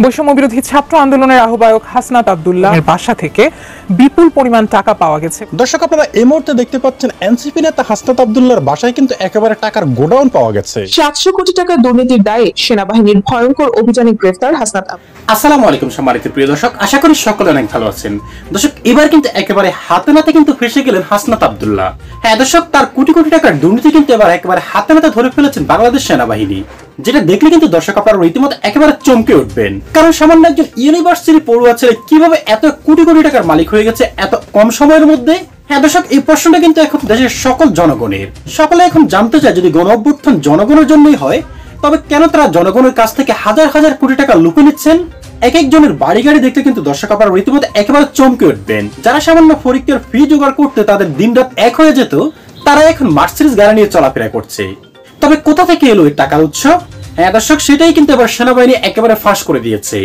বৈষম্য বিরোধী ছাত্র আন্দোলনের আহ্বায়ক হাসনাত আব্দুল্লাহর বাসা থেকে বিপুল পরিমাণ টাকা পাওয়া গেছে। দর্শক, আপনারা এই মুহূর্তে দেখতে পাচ্ছেন এনসিপি নেতা হাসনাত আব্দুল্লাহর বাসায় কিন্তু একেবারে টাকার গোডাউন পাওয়া গেছে। 700 কোটি টাকা দুর্নীতির দায়ে সেনাবাহিনীর ভয়ঙ্কর অভিযানে গ্রেফতার হাসনাত। আসসালামু আলাইকুম সম্মানিত প্রিয় দর্শক, আশা করি সকলে অনেক ভালো আছেন। দর্শক, এবার কিন্তু একেবারে হাতে নাতে কিন্তু ফেসে গেলেন হাসনাত আব্দুল্লাহ। হ্যাঁ দর্শক, তার কোটি কোটি টাকার দুর্নীতি কিন্তু এবার একেবারে হাতে নাতে ধরে ফেলেছেন বাংলাদেশ সেনাবাহিনী, যেটা দেখলে কিন্তু দর্শক আপনারা রীতিমতো একেবারে চমকে উঠবেন। কারণ সামান্য একজন ইউনিভার্সিটি পড়ুয়া ছেলে কিভাবে এত কোটি কোটি টাকার মালিক হয়ে গেছে এত কম সময়ের মধ্যে। হ্যাঁ দর্শক, এই প্রশ্নটা কিন্তু এখন দেশের সকল জনগণের, সকলে এখন জানতে চায় যদি গণ অভ্যুত্থান জনগণের জন্যই হয় তবে কেন তারা জনগণের কাছ থেকে হাজার হাজার কোটি টাকা লুকিয়ে নিচ্ছেন। এক একজনের বাড়ি গাড়ি দেখতে কিন্তু দর্শক আপনারা রীতিমতো একেবারে চমকে উঠবেন। যারা সামান্য পরীক্ষার ফি জোগাড় করতে তাদের দিন রাত এক হয়ে যেত, তারা এখন মার্সিডিজ গাড়ি নিয়ে চলাফেরা করছে। তবে কোথা থেকে এলো এই টাকার উৎস? হ্যাঁ দর্শক, সেটাই কিন্তু এবার সেনাবাহিনী একেবারে ফাঁস করে দিয়েছে।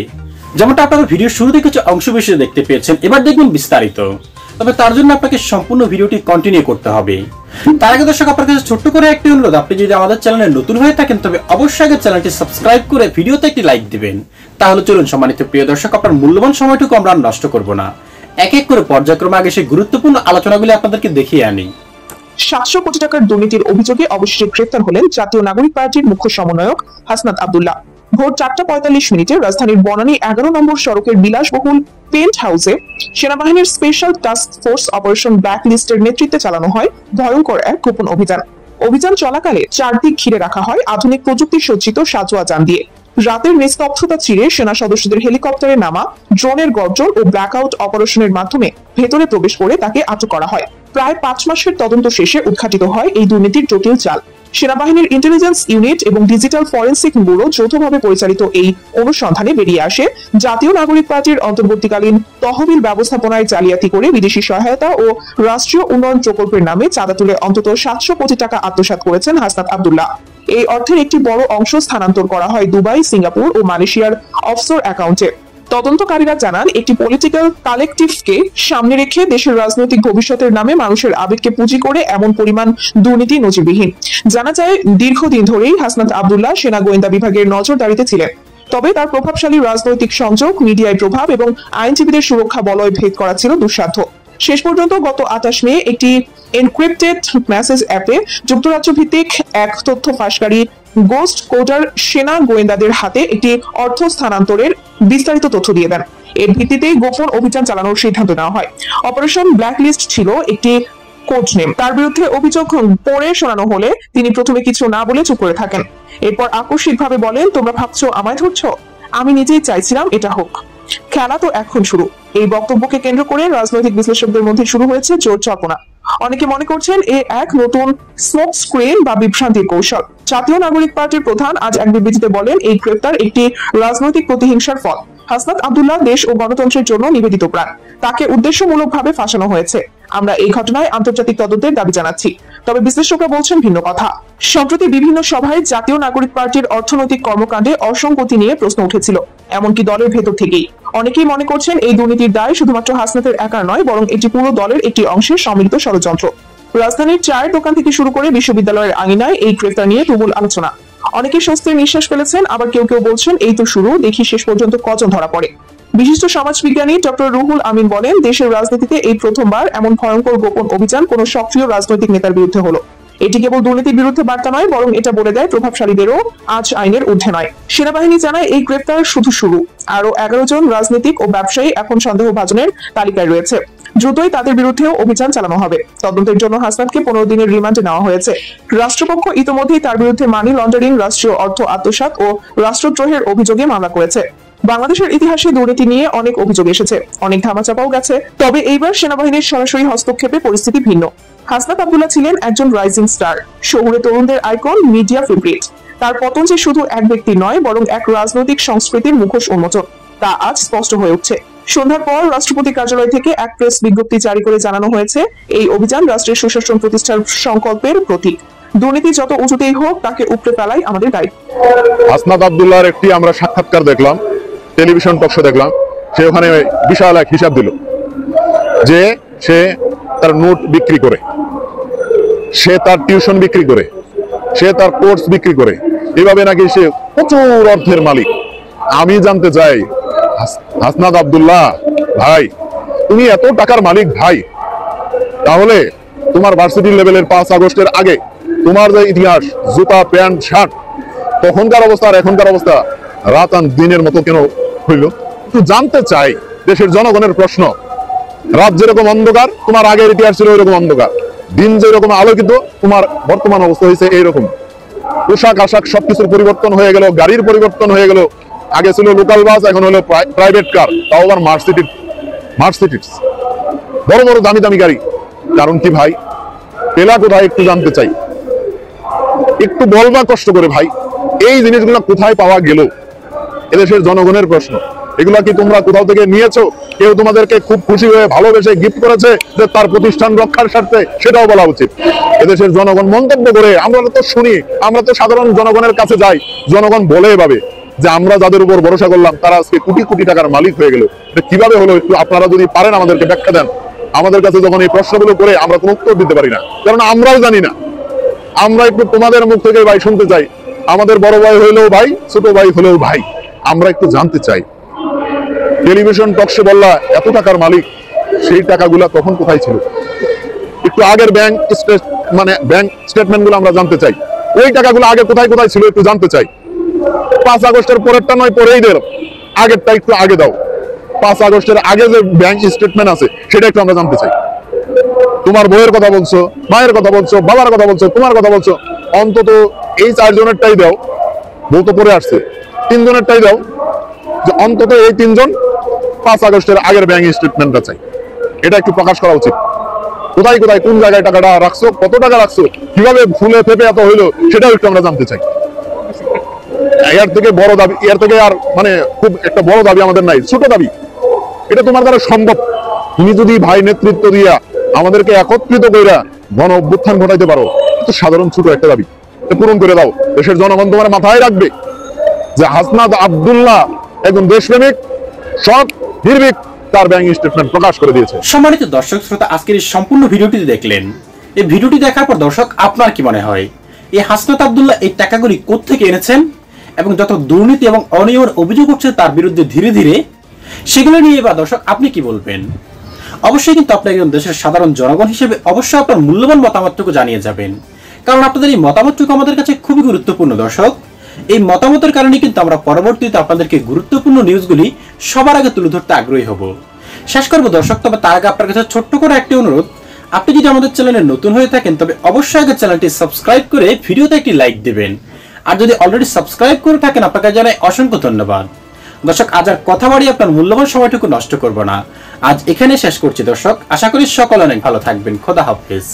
যেমনটা আপনারা ভিডিও শুরুতে কিছু অংশ বিশেষ দেখতে পেয়েছেন, এবার দেখবেন বিস্তারিত। তবে তার জন্য আপনাকে সম্পূর্ণ ভিডিওটি কন্টিনিউ করতে হবে। তার আগে দর্শক আপনার কাছে ছোট্ট করে একটি অনুরোধ, আপনি যদি আমাদের চ্যানেলে নতুন হয়ে থাকেন তবে অবশ্যই আগে চ্যানেলটি সাবস্ক্রাইব করে ভিডিওতে একটি লাইক দিবেন। তাহলে চলুন সম্মানিত প্রিয় দর্শক, আপনার মূল্যবান সময়টুকু আমরা নষ্ট করব না, এক এক করে পর্যায়ক্রমে আগে সেই গুরুত্বপূর্ণ আলোচনাগুলি আপনাদেরকে দেখিয়ে আনি। 700 কোটি টাকার দুর্নীতির অভিযোগে অবশেষে গ্রেফতার হলেন জাতীয় নাগরিক পার্টির মুখ্য সমন্বয়ক হাসনাত আব্দুল্লাহ। ভোর 4:45 রাজধানীর বনানী 11 নম্বর সড়কের বিলাসবহুল পেন্ট হাউসে সেনাবাহিনীর special task force operation black লিস্টের নেতৃত্বে চালানো হয় ভয়ঙ্কর এক গোপন অভিযান চলাকালে চারদিক ঘিরে রাখা হয় আধুনিক প্রযুক্তি সজ্জিত সাঁজোয়া যান দিয়ে। রাতের নিস্তব্ধতা চিরে সেনা সদস্যদের হেলিকপ্টারে নামা, ড্রোনের গর্জন ও ব্ল্যাকআউট অপারেশনের মাধ্যমে ভেতরে প্রবেশ করে তাকে আটক করা হয়। প্রায় 5 মাসের তদন্ত শেষে উদ্ঘাটিত হয় এই দুর্নীতির জটিল চাল। সেনাবাহিনীর ইন্টেলিজেন্স ইউনিট এবং ডিজিটাল ফরেন্সিক ব্যুরো যৌথভাবে পরিচালিত এই অনুসন্ধানে বেরিয়ে আসে জাতীয় নাগরিক পার্টির অন্তর্বর্তীকালীন তহবিল ব্যবস্থাপনায় জালিয়াতি করে বিদেশি সহায়তা ও রাষ্ট্রীয় উন্নয়ন প্রকল্পের নামে চাঁদা তুলে অন্তত 700 কোটি টাকা আত্মসাৎ করেছেন হাসনাত আব্দুল্লাহ। এই অর্থের একটি বড় অংশ স্থানান্তর করা হয় দুবাই, সিঙ্গাপুর ও মালয়েশিয়ার অফশোর অ্যাকাউন্টে। তদন্তকারীরা জানান, একটি পলিটিক্যাল কালেকটিভকে সামনে রেখে দেশের রাজনৈতিক ভবিষ্যতের নামে মানুষের আবেগকে পুঁজি করে এমন পরিমাণ দুর্নীতি নজিরবিহীন। জানা যায়, দীর্ঘদিন ধরেই হাসনাত আব্দুল্লাহ সেনা গোয়েন্দা বিভাগের নজরদারিতে ছিলেন। তবে তার প্রভাবশালী রাজনৈতিক সংযোগ, মিডিয়ায় প্রভাব এবং আইনজীবীদের সুরক্ষা বলয় ভেদ করা ছিল দুঃসাধ্য। শেষ পর্যন্ত গত 28 মে একটি এনক্রিপ্টেড মেসেজ অ্যাপে যুক্তরাজ্য ভিত্তিক এক তথ্য ফাঁসকারী গোস্ট কোডার সেনা গোয়েন্দাদের হাতে একটি অর্থ স্থানান্তরের বিস্তারিত তথ্য দিয়ে দেন। এর ভিত্তিতে গোপন অভিযান চালানোর সিদ্ধান্ত নেওয়া হয়। অপারেশন ব্ল্যাকলিস্ট ছিল একটি কোড নেম। তার বিরুদ্ধে অভিযোগ পড়ে শোনানো হলে তিনি প্রথমে কিছু না বলে চুপ করে থাকেন। এরপর আকস্মিকভাবে বলেন, তোমরা ভাবছো আমায় ধরছো? আমি নিজেই চাইছিলাম এটা হোক। খেলা তো এখন শুরু। এই বক্তব্যকে কেন্দ্র করে রাজনৈতিক বিশ্লেষকদের মধ্যে শুরু হয়েছে জোর জল্পনা। অনেকে মনে করছেন এ এক নতুন স্মোক স্ক্রিন বা বিভ্রান্তির কৌশল। জাতীয় নাগরিক পার্টির প্রধান আজ এক বিবৃতিতে বলেন, এই গ্রেফতার একটি রাজনৈতিক প্রতিহিংসার ফল। হাসনাত আব্দুল্লাহ দেশ ও গণতন্ত্রের জন্য নিবেদিত প্রাণ। তাকে উদ্দেশ্যমূলকভাবে ফাঁসানো হয়েছে। আমরা এই ঘটনায় আন্তর্জাতিক তদন্তের দাবি জানাচ্ছি। তবে বিশ্লেষকরা বলছেন ভিন্ন কথা। সম্প্রতি বিভিন্ন সভায় জাতীয় নাগরিক পার্টির অর্থনৈতিক কর্মকাণ্ডে অসঙ্গতি নিয়ে প্রশ্ন উঠেছিল, এমনকি দলের ভেতর থেকেই। অনেকেই মনে করছেন এই দুর্নীতির দায় শুধুমাত্র হাসনাতের একার নয়, বরং এটি পুরো দলের একটি অংশের সম্মিলিত ষড়যন্ত্র। রাজধানীর চায়ের দোকান থেকে শুরু করে বিশ্ববিদ্যালয়ের আঙিনায় এই গ্রেফতার নিয়ে তুমুল আলোচনা। অনেকে স্বস্তির নিঃশ্বাস ফেলেছেন, আবার কেউ কেউ বলছেন এই তো শুরু, দেখি শেষ পর্যন্ত কজন ধরা পড়ে। বিশিষ্ট সমাজবিজ্ঞানী ডক্টর রুহুল আমিন বলেন, দেশের রাজনীতিতে এই প্রথমবার এমন ভয়ঙ্কর গোপন অভিযান কোন সক্রিয় রাজনৈতিক নেতার বিরুদ্ধে হলো। এটি কেবল দুর্নীতির বিরুদ্ধে বার্তা নয়, বরং এটা বলে দেয় প্রভাবশালীদেরও আজ আইনের ঊর্ধ্বে নয়। সেনাবাহিনী জানায়, এই গ্রেফতার শুধু শুরু। আরো 11 জন রাজনীতিক ও ব্যবসায়ী এখন সন্দেহভাজনের তালিকায় রয়েছে। দ্রুতই তাদের বিরুদ্ধেও অভিযান চালানো হবে। তদন্তের জন্য হাসনাতকে 15 দিনের রিমান্ডে নেওয়া হয়েছে। রাষ্ট্রপক্ষ ইতিমধ্যেই তার বিরুদ্ধে মানি লন্ডারিং, রাষ্ট্রীয় অর্থ আত্মসাৎ ও রাষ্ট্রদ্রোহের অভিযোগে মামলা করেছে। বাংলাদেশের ইতিহাসে দুর্নীতি নিয়ে অনেক অভিযোগ এসেছে, অনেক ধামাচাপাও গেছে। তবে এইবার সেনাবাহিনীর সরাসরি হস্তক্ষেপে পরিস্থিতি ভিন্ন। হাসনাত আব্দুল্লাহ ছিলেন একজন রাইজিং স্টার, শহুরে তরুণদের আইকন, মিডিয়া ফেভারিট। তার পতন যে শুধু এক ব্যক্তি নয়, বরং এক রাজনৈতিক সংস্কৃতির মুখোশ উন্মোচন, তা আজ স্পষ্ট হয়ে উঠছে। সন্ধ্যার পর রাষ্ট্রপতি কার্যালয় থেকে এক প্রেস বিজ্ঞপ্তি জারি করে জানানো হয়েছে, এই অভিযান রাষ্ট্রের সুশাসন প্রতিষ্ঠার সংকল্পের প্রতীক। দুর্নীতি যত উঁচুতেই হোক, তাকে উপড়ে ফেলাই আমাদের দায়িত্ব। হাসনাত আব্দুল্লাহর একটি আমরা সাক্ষাৎকার দেখলাম, টেলিভিশন টক শো দেখলাম। সে ওখানে বিশাল এক হিসাব দিল যে সে তার নোট বিক্রি করে, সে তার টিউশন বিক্রি করে, সে তার কোর্স বিক্রি করে, এভাবে নাকি সে প্রচুর অর্থের মালিক। আমি জানতে চাই হাসনাত আব্দুল্লাহ ভাই, তুমি এত টাকার মালিক ভাই, তাহলে তোমার ভার্সিটি লেভেলের 5 আগস্টের আগে তোমার যে ইতিহাস, জুতা প্যান্ট শার্ট, তখনকার অবস্থা আর এখনকার অবস্থা রাত আর দিনের মতো কেন হইল? একটু জানতে চাই, দেশের জনগণের প্রশ্ন। রাত যেরকম অন্ধকার, তোমার আগের ইতিহাস ছিল ওইরকম অন্ধকার। দিন যেরকম আলোকিত, তোমার বর্তমান অবস্থা হয়েছে এইরকম। পোশাক আশাক সবকিছুর পরিবর্তন হয়ে গেল, গাড়ির পরিবর্তন হয়ে গেল। আগে ছিল লোকাল বাস, এখন হলো প্রাইভেট কার, তাও আবার মার্সিডিজ, বড় বড় দামি দামি গাড়ি। কারণ কি ভাই? পেলা কোথায় একটু জানতে চাই, একটু বলবা কষ্ট করে ভাই, এই জিনিসগুলো কোথায় পাওয়া গেল? এদেশের জনগণের প্রশ্ন। এগুলা কি তোমরা কোথাও থেকে নিয়েছো? কেউ তোমাদেরকে খুব খুশি হয়ে ভালোবেসে গিফট করেছে যে তার প্রতিষ্ঠান রক্ষার স্বার্থে? সেটাও বলা উচিত। এদেশের জনগণ মন্তব্য করে, আমরা তো শুনি, আমরা তো সাধারণ জনগণের কাছে যাই, জনগণ বলে এভাবে যে আমরা যাদের উপর ভরসা করলাম তারা আজকে কোটি কোটি টাকার মালিক হয়ে গেল। এটা কিভাবে হলো? একটু আপনারা যদি পারেন আমাদেরকে ব্যাখ্যা দেন। আমাদের কাছে যখন এই প্রশ্নগুলো করে আমরা কোনো উত্তর দিতে পারি না, কারণ আমরাও জানি না। আমরা একটু তোমাদের মুখ থেকে ভাই শুনতে চাই। আমাদের বড় ভাই হইলেও ভাই, ছোট ভাই হলেও ভাই, আমরা একটু জানতে চাই। টেলিভিশন টকশে বললা এত টাকার মালিক, সেই টাকাগুলা তখন কোথায় ছিল? একটু আগের ব্যাংক স্টেটমেন্ট গুলো আমরা জানতে চাই। ওই টাকাগুলো আগে কোথায় কোথায় ছিল একটু জানতে চাই। 5 আগস্টের পরেরটা নয়, পরেই দেব, আগেরটা একটু আগে দাও। 5 আগস্টের আগে যে ব্যাংক স্টেটমেন্ট আছে সেটা একটু আমরা জানতে চাই। তোমার বইয়ের কথা বলছো, মায়ের কথা বলছো, বাবার কথা বলছো, তোমার কথা বলছো, অন্তত এই 4 জনেরটাই দাও। বউ তো পরে আসছে, 3 জনেরটাই দাও, যে অন্তত এই 3 জন 5 আগস্টের আগের ব্যাংক স্টেটমেন্টটা চাই। এটা একটু প্রকাশ করা উচিত। কোথায় কোথায় কোন জায়গায় টাকাটা রাখছো, কত টাকা রাখছো, কিভাবে ফুলে ফেপে এত হইলো, সেটাও একটু আমরা জানতে চাই। এর থেকে বড় দাবি, এর থেকে আর খুব একটা বড় দাবি আমাদের নাই, ছোট দাবি। এটা তোমার দ্বারা সম্ভব। তুমি যদি ভাই নেতৃত্ব দিয়া আমাদেরকে একত্রিত কইরা গণ অভ্যুত্থান ঘটাইতে পারো, তো সাধারণ ছোট একটা দাবি পূরণ করে দাও। দেশের জনগণ তোমার মাথায় রাখবে যে হাসনাত আব্দুল্লাহ একজন দেশপ্রেমিক, সৎ, নির্ভীক, তার ব্যাংক স্টেটমেন্ট প্রকাশ করে দিয়েছে। সম্মানিত দর্শক শ্রোতা, আজকের এই সম্পূর্ণ ভিডিওটি দেখলেন। এই ভিডিওটি দেখার পর দর্শক আপনার কি মনে হয়, এই হাসনাত আব্দুল্লাহ এই টাকাগুলি কোত্থেকে এনেছেন এবং যত দুর্নীতি এবং অনিয়মের অভিযোগ হচ্ছে তার বিরুদ্ধে ধীরে ধীরে, সেগুলো নিয়ে এবার দর্শক আপনি কি বলবেন? অবশ্যই কিন্তু আপনি একজন দেশের সাধারণ জনগণ হিসেবে অবশ্যই আপনার মূল্যবান মতামতটুকু জানিয়ে যাবেন, কারণ আপনাদের এই মতামতটুকু আমাদের কাছে খুবই গুরুত্বপূর্ণ। দর্শক, এই মতামতের কারণে কিন্তু আমরা পরবর্তীতে আপনাদেরকে গুরুত্বপূর্ণ নিউজগুলি সবার আগে তুলে ধরতে আগ্রহী হব। শেষ করবো দর্শক, তবে তার আগে আপনার কাছে ছোট্ট করে একটি অনুরোধ, আপনি যদি আমাদের চ্যানেলে নতুন হয়ে থাকেন তবে অবশ্যই আগে চ্যানেলটি সাবস্ক্রাইব করে ভিডিওতে একটি লাইক দেবেন। আর যদি অলরেডি সাবস্ক্রাইব করে থাকেন, আপনাকে জানাই অসংখ্য ধন্যবাদ। দর্শক, আজ আর কথা বাড়িয়ে আপনার মূল্যবান সময়টুকু নষ্ট করব না, আজ এখানে শেষ করছি দর্শক। আশা করি সকলে অনেক ভালো থাকবেন। খোদা হাফেজ।